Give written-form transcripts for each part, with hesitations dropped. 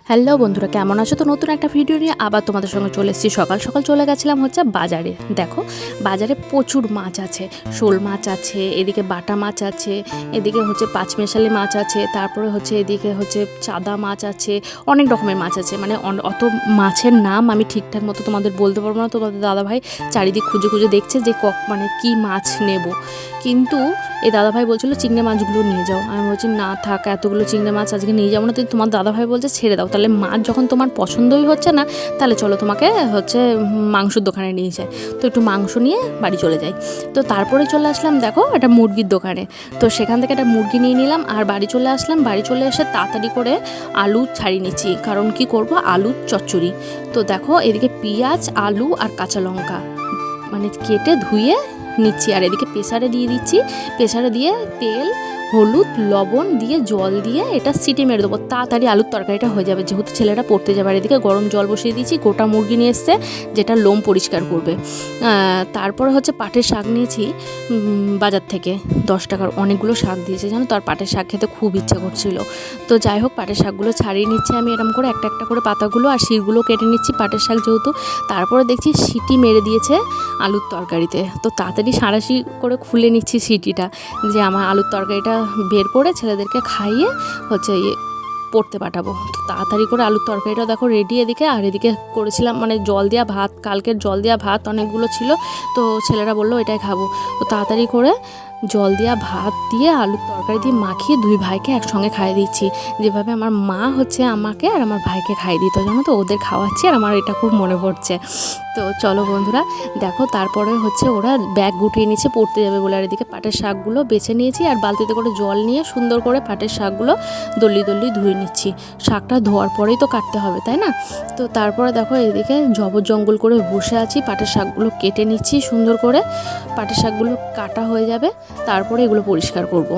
Hello বন্ধুরা, কেমন আছো? তো নতুন একটা ভিডিও নিয়ে আবার তোমাদের সঙ্গে চলে এসেছি। সকাল সকাল চলে গেছিলাম হচ্ছে বাজারে। দেখো বাজারে প্রচুর মাছ আছে, শোল মাছ আছে, এদিকে বাটা মাছ আছে, এদিকে হচ্ছে পাঁচমেশালি মাছ আছে, তারপরে হচ্ছে এদিকে হচ্ছে চাদা মাছ আছে, অনেক রকমের মাছ আছে। মানে অত মাছের নাম আমি ঠিকঠাক মতো তোমাদের বলতে পারবো না। তোমাদের দাদাভাই চারিদিক খুঁজে খুঁজে দেখছে যে মানে কি মাছ নেব, কিন্তু এই দাদাভাই বলছিল চিংড়ি মাছগুলো নিয়ে যাও। আমি বলছি না থাক, এতগুলো চিংড়ি মাছ আজকে নিয়ে যাবো না। তো তোমার দাদাভাই বলছে ছেড়ে দাও, তাহলে মাছ যখন তোমার পছন্দই হচ্ছে না তাহলে চলো তোমাকে হচ্ছে মাংসর দোকানে নিয়ে যায়। তো একটু মাংস নিয়ে বাড়ি চলে যাই। তো তারপরে চলে আসলাম দেখো একটা মুরগির দোকানে। তো সেখান থেকে একটা মুরগি নিয়ে নিলাম আর বাড়ি চলে আসলাম। বাড়ি চলে এসে তাড়াতাড়ি করে আলু ছাড়িয়ে নিচ্ছি, কারণ কি করব, আলুর চচ্চড়ি। তো দেখো এদিকে পেঁয়াজ, আলু আর কাঁচা লঙ্কা মানে কেটে ধুয়ে নিচ্ছি, আর এদিকে প্রেসারে দিয়ে দিচ্ছি। প্রেসারে দিয়ে তেল, হলুদ, লবণ দিয়ে জল দিয়ে এটা সিটি মেরে দেবো, তাড়াতাড়ি আলুর তরকারিটা হয়ে যাবে, যেহেতু ছেলেটা পড়তে যাবে। আর এদিকে গরম জল বসিয়ে দিয়েছি। গোটা মুরগি নিয়ে এসছে যেটা লোম পরিষ্কার করবে। তারপরে হচ্ছে পাটের শাক নিয়েছি বাজার থেকে, 10 টাকার অনেকগুলো শাক দিয়েছে জানো তো। আর পাটের শাক খেতে খুব ইচ্ছা করছিল। তো যাই হোক, পাটের শাকগুলো ছাড়িয়ে নিচ্ছি আমি এরকম করে একটা একটা করে পাতাগুলো, আর শিরগুলো কেটে নিচ্ছি পাটের শাক যেহেতু। তারপরে দেখছি সিটি মেরে দিয়েছে আলুর তরকারিতে। তো তাড়াতাড়ি সাঁড়াশি করে খুলে নিচ্ছি সিটিটা, যে আমার আলুর তরকারিটা বের করে ছেলেদেরকে খাইয়ে হচ্ছে পড়তে পাঠাবো। তো তাড়াতাড়ি করে আলুর তরকারিটা দেখো রেডি এদিকে। আর এদিকে করেছিলাম মানে জল দেওয়া ভাত, কালকের জল দেওয়া ভাত অনেকগুলো ছিল, তো ছেলেরা বললো এটাই খাবো। তো তাড়াতাড়ি করে জল দেওয়া ভাত দিয়ে আলুর তরকারি দিয়ে মাখিয়ে দুই ভাইকে একসঙ্গে খাইয়ে দিচ্ছি, যেভাবে আমার মা হচ্ছে আমাকে আর আমার ভাইকে খাইয়ে দিত জানো তো। ওদের খাওয়াচ্ছি আর আমার এটা খুব মনে পড়ছে। তো চলো বন্ধুরা দেখো, তারপরে হচ্ছে ওরা ব্যাগ গুটিয়ে নিচ্ছে পড়তে যাবে বলে। আর এদিকে পাটের শাকগুলো বেছে নিয়েছি আর বালতিতে করে জল নিয়ে সুন্দর করে পাটের শাকগুলো দলি দলি ধুয়ে নিচ্ছি। শাকটা ধোয়ার পরেই তো কাটতে হবে, তাই না? তো তারপরে দেখো এদিকে জঙ্গল করে বসে আছি, পাটের শাকগুলো কেটে নিচ্ছি সুন্দর করে। পাটের শাকগুলো কাটা হয়ে যাবে, তারপরে এগুলো পরিষ্কার করব।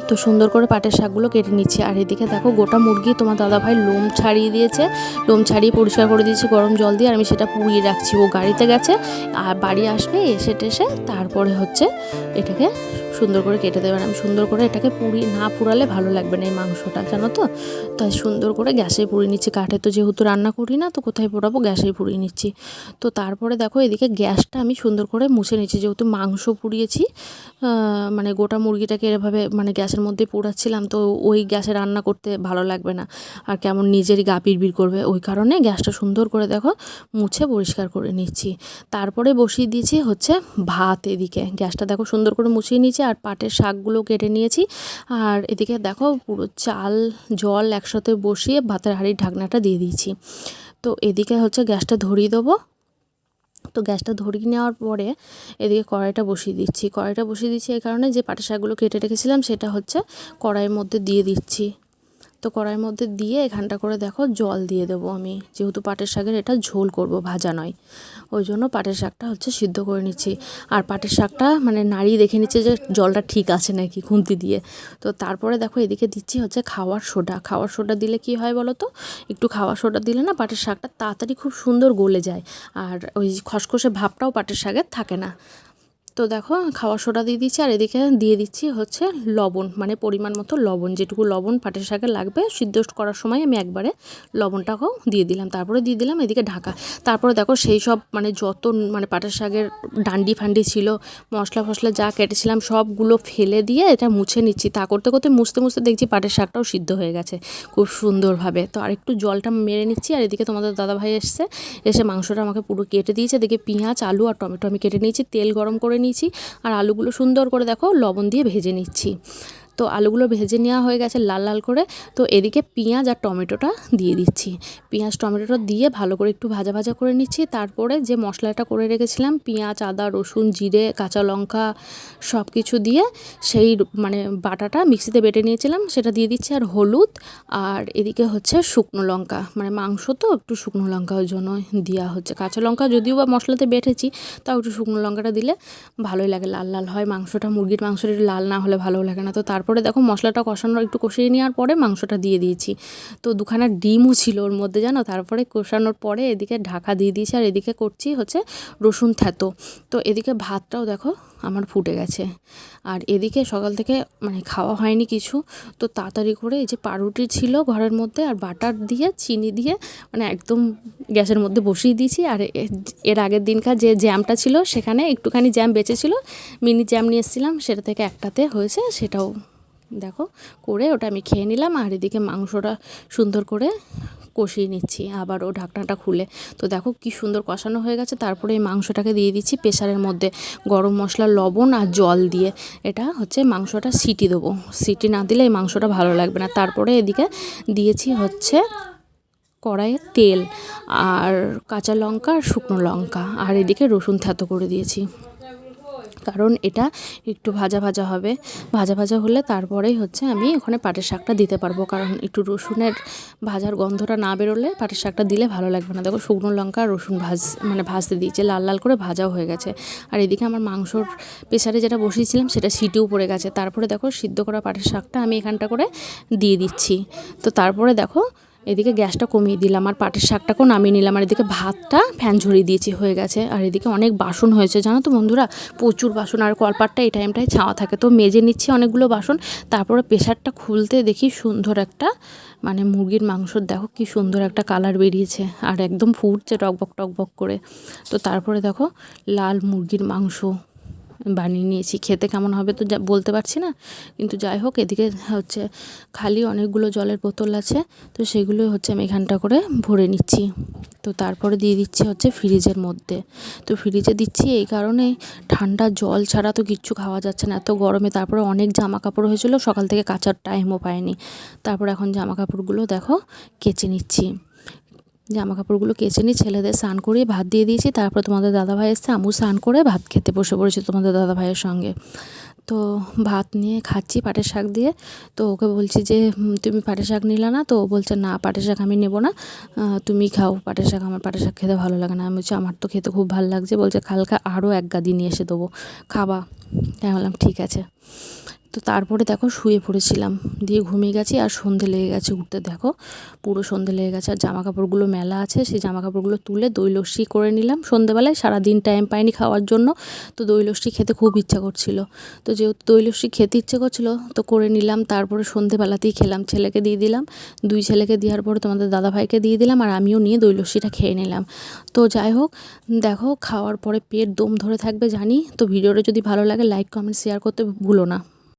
তো সুন্দর করে পাটের শাকগুলো কেটে নিচ্ছি। আর এদিকে দেখো গোটা মুরগি তোমার দাদাভাই লোম ছাড়িয়ে দিয়েছে, লোম ছাড়িয়ে পরিষ্কার করে দিয়েছি গরম জল দিয়ে। আর আমি সেটা পুড়িয়ে রাখছি, ও গাড়িতে গেছে আর বাড়ি আসবে, এসে টেসে তারপরে হচ্ছে এটাকে সুন্দর করে কেটে দেবেন। আমি সুন্দর করে এটাকে না পুড়ালে ভালো লাগবে না এই মাংসটা, জানো তো। তাই সুন্দর করে গ্যাসে পুড়িয়ে নিচ্ছি। কাঠে তো যেহেতু রান্না করি না, তো কোথায় পোড়াবো, গ্যাসেই পুড়িয়ে নিচ্ছি। তো তারপরে দেখো এদিকে গ্যাসটা আমি সুন্দর করে মুছে নিচ্ছি, যেহেতু মাংস পুড়িয়েছি। মানে গোটা মুরগিটাকে এভাবে মানে গ্যাসের মধ্যে পোড়াচ্ছিলাম, তো ওই গ্যাসে রান্না করতে ভালো লাগবে না, আর কেমন নিজেরই গা পিড়বিড় করবে। ওই কারণে গ্যাসটা সুন্দর করে দেখো মুছে পরিষ্কার করে নিচ্ছি। তারপরে বসিয়ে দিয়েছি হচ্ছে ভাত। এদিকে গ্যাসটা দেখো সুন্দর করে মুছিয়ে নিয়েছি আর পাটের শাকগুলো কেটে নিয়েছি। আর এদিকে দেখো পুরো চাল জল একসাথে বসিয়ে ভাতের হাঁড়ির ঢাকনাটা দিয়ে দিয়েছি। তো এদিকে হচ্ছে গ্যাসটা ধরিয়ে দেবো। তো গ্যাসটা ধরিয়ে নেওয়ার পরে এদিকে কড়াইটা বসিয়ে দিচ্ছি। কড়াইটা বসিয়ে দিচ্ছি এই কারণে যে পাটের শাকগুলো কেটে রেখেছিলাম সেটা হচ্ছে কড়াইয়ের মধ্যে দিয়ে দিচ্ছি। তো কড়াইয়ের মধ্যে দিয়ে এখানটা করে দেখো জল দিয়ে দেবো আমি, যেহেতু পাটের শাকের এটা ঝোল করব, ভাজা নয়। ওই জন্য পাটের শাকটা হচ্ছে সিদ্ধ করে নিচ্ছি। আর পাটের শাকটা মানে নাড়িয়ে দেখে নিচ্ছে যে জলটা ঠিক আছে নাকি খুন্তি দিয়ে। তো তারপরে দেখো এদিকে দিচ্ছি হচ্ছে খাওয়ার সোডা। খাওয়ার সোডা দিলে কি হয় বলো তো, একটু খাওয়ার সোডা দিলে না পাটের শাকটা তাড়াতাড়ি খুব সুন্দর গলে যায়, আর ওই খসখসে ভাবটাও পাটের শাকের থাকে না। তো দেখো খাওয়ার সোডা দিয়ে দিচ্ছি। আর এদিকে দিয়ে দিচ্ছি হচ্ছে লবণ, মানে পরিমাণ মতো লবণ, যেটুকু লবণ পাটের শাকে লাগবে সিদ্ধ করার সময় আমি একবারে লবণটাকেও দিয়ে দিলাম। তারপরে দিয়ে দিলাম এদিকে ঢাকা। তারপরে দেখো সেই সব মানে যত মানে পাটের শাকের ডান্ডি ফান্ডি ছিল, মশলা ফসলা যা কেটেছিলাম সবগুলো ফেলে দিয়ে এটা মুছে নিচ্ছি। তা করতে করতে মুছতে মুছতে দেখছি পাটের শাকটাও সিদ্ধ হয়ে গেছে খুব সুন্দরভাবে। তো আরেকটু জলটা মেরে নিচ্ছি। আর এদিকে তোমাদের দাদাভাই এসে মাংসটা আমাকে পুরো কেটে দিয়েছে। এদিকে পেঁয়াজ, আলু আর টমেটো আমি কেটে নিয়েছি, তেল গরম করে নিয়েছি। আর আলুগুলো সুন্দর করে দেখো লবণ দিয়ে ভেজে নিচ্ছি। তো আলুগুলো ভেজে নেওয়া হয়ে গেছে লাল লাল করে। তো এদিকে পেঁয়াজ আর টমেটোটা দিয়ে দিচ্ছি। পেঁয়াজ টমেটোটা দিয়ে ভালো করে একটু ভাজা ভাজা করে নিচ্ছি। তারপরে যে মশলাটা করে রেখেছিলাম পেঁয়াজ, আদা, রসুন, জিরে, কাঁচা লঙ্কা সব কিছু দিয়ে সেই মানে বাটাটা মিক্সিতে বেটে নিয়েছিলাম সেটা দিয়ে দিচ্ছি। আর হলুদ, আর এদিকে হচ্ছে শুকনো লঙ্কা, মানে মাংস তো একটু শুকনো লঙ্কা ওই জন্য দেওয়া হচ্ছে। কাঁচা লঙ্কা যদিও বা মশলাতে বেটেছি, তাও একটু শুকনো লঙ্কাটা দিলে ভালোই লাগে, লাল লাল হয় মাংসটা। মুরগির মাংসটা লাল না হলে ভালো লাগে না। তো তারপরে তারপরে দেখো মশলাটা একটু কষিয়ে নেওয়ার পরে মাংসটা দিয়ে দিয়েছি। তো দুখানা ডিমও ছিল ওর মধ্যে জানো। তারপরে কষানোর পরে এদিকে ঢাকা দিয়ে দিয়েছি, আর এদিকে করছি হচ্ছে রসুন থ্যাতো। তো এদিকে ভাতটাও দেখো আমার ফুটে গেছে। আর এদিকে সকাল থেকে মানে খাওয়া হয়নি কিছু, তো তাড়াতাড়ি করে এই যে পাউরুটি ছিল ঘরের মধ্যে আর বাটার দিয়ে চিনি দিয়ে মানে একদম গ্যাসের মধ্যে বসিয়ে দিয়েছি। আর এর আগের দিনকার যে জ্যামটা ছিল সেখানে একটুখানি জ্যাম বেঁচেছিল, মিনি জ্যাম নিয়ে এসেছিলাম, সেটা থেকে একটাতে হয়েছে, সেটাও দেখো করে ওটা আমি খেয়ে নিলাম। আর এদিকে মাংসটা সুন্দর করে কষিয়ে নিচ্ছি আবারও ঢাকনাটা খুলে। তো দেখো কি সুন্দর কষানো হয়ে গেছে। তারপরে এই মাংসটাকে দিয়ে দিচ্ছি প্রেসারের মধ্যে গরম মশলা, লবণ আর জল দিয়ে। এটা হচ্ছে মাংসটা সিটি দেবো, সিটি না দিলে এই মাংসটা ভালো লাগবে না। তারপরে এদিকে দিয়েছি হচ্ছে কড়াইয়ে তেল আর কাঁচা লঙ্কা আর শুকনো লঙ্কা, আর এদিকে রসুন থ্যাতো করে দিয়েছি, কারণ এটা একটু ভাজা ভাজা হবে। ভাজা ভাজা হলে তারপরেই হচ্ছে আমি ওখানে পাটের শাকটা দিতে পারবো, কারণ একটু রসুনের ভাজার গন্ধটা না বেরোলে পাটের শাকটা দিলে ভালো লাগবে না। দেখো শুকনো লঙ্কা আর রসুন ভাজতে দিয়েছে, লাল লাল করে ভাজাও হয়ে গেছে। আর এদিকে আমার মাংসর প্রেসারে যেটা বসিয়েছিলাম সেটা সিটিও পড়ে গেছে। তারপরে দেখো সিদ্ধ করা পাটের শাকটা আমি এখানটা করে দিয়ে দিচ্ছি। তো তারপরে দেখো এদিকে গ্যাসটা কমিয়ে দিলাম আর পাটের শাকটাকেও নামিয়ে নিলাম। আর এদিকে ভাতটা ফ্যান ঝরিয়ে দিয়েছি, হয়ে গেছে। আর এদিকে অনেক বাসন হয়েছে জানো তো বন্ধুরা, প্রচুর বাসন। আর কলপাটটা এই টাইমটায় ছাওয়া থাকে, তো মেজে নিচ্ছি অনেকগুলো বাসন। তারপরে প্রেসারটা খুলতে দেখি সুন্দর একটা মানে মুরগির মাংসর দেখো কি সুন্দর একটা কালার বেরিয়েছে, আর একদম ফুটছে টকবক টকবক করে। তো তারপরে দেখো লাল মুরগির মাংস বানিয়ে নিয়েছি। খেতে কেমন হবে তো বলতে পারছি না, কিন্তু যাই হোক এদিকে হচ্ছে খালি অনেকগুলো জলের বোতল আছে, তো সেগুলো হচ্ছে আমি এখানটা করে ভরে নিচ্ছি। তো তারপরে দিয়ে দিচ্ছি হচ্ছে ফ্রিজের মধ্যে। তো ফ্রিজে দিচ্ছি এই কারণে ঠান্ডা জল ছাড়া তো কিচ্ছু খাওয়া যাচ্ছে না এত গরমে। তারপরে অনেক জামা কাপড় হয়েছিল, সকাল থেকে কাচার টাইমও পাইনি। তারপর এখন জামা কাপড়গুলো দেখো কেচে নিচ্ছি। জামা কাপড়গুলো কেচে নিয়ে ছেলেদের স্নান করিয়ে ভাত দিয়ে দিয়েছি। তারপর তোমাদের দাদাভাই এসছে, আমু স্নান করে ভাত খেতে বসে পড়েছি তোমাদের দাদাভাইয়ের সঙ্গে। তো ভাত নিয়ে খাচ্ছি পাটের শাক দিয়ে। তো ওকে বলছি যে তুমি পাটের শাক নিলে না? তো ও বলছে না পাটের শাক আমি নেবো না, তুমি খাও পাটের শাক, আমার পাটের শাক খেতে ভালো লাগে না। আমি বলছি আমার তো খেতে খুব ভালো লাগছে। বলছে কালকে আরও এক গাদি নিয়ে এসে দেবো, খাবা? তাই বললাম ঠিক আছে। তো তারপরে দেখো শুয়ে পড়েছিলাম, দিয়ে ঘুমিয়ে গেছি। আর সন্ধে লেগে গেছে উঠতে, দেখো পুরো সন্ধে লেগে গেছে। আর জামা কাপড়গুলো মেলা আছে, সেই জামা কাপড়গুলো তুলে দই লস্যি করে নিলাম সন্ধেবেলায়। সারাদিন টাইম পাইনি খাওয়ার জন্য, তো দই লস্যি খেতে খুব ইচ্ছা করছিল। তো যেহেতু দই লস্যি খেতে ইচ্ছে করছিলো তো করে নিলাম। তারপরে সন্ধেবেলাতেই খেলাম, ছেলেকে দিয়ে দিলাম, দুই ছেলেকে দেওয়ার পরে তোমাদের দাদাভাইকে দিয়ে দিলাম, আর আমিও নিয়ে দই লস্যিটা খেয়ে নিলাম। তো যাই হোক দেখো খাওয়ার পরে পেট দম ধরে থাকবে জানি। তো ভিডিওটা যদি ভালো লাগে লাইক কমেন্ট শেয়ার করতে ভুলো না।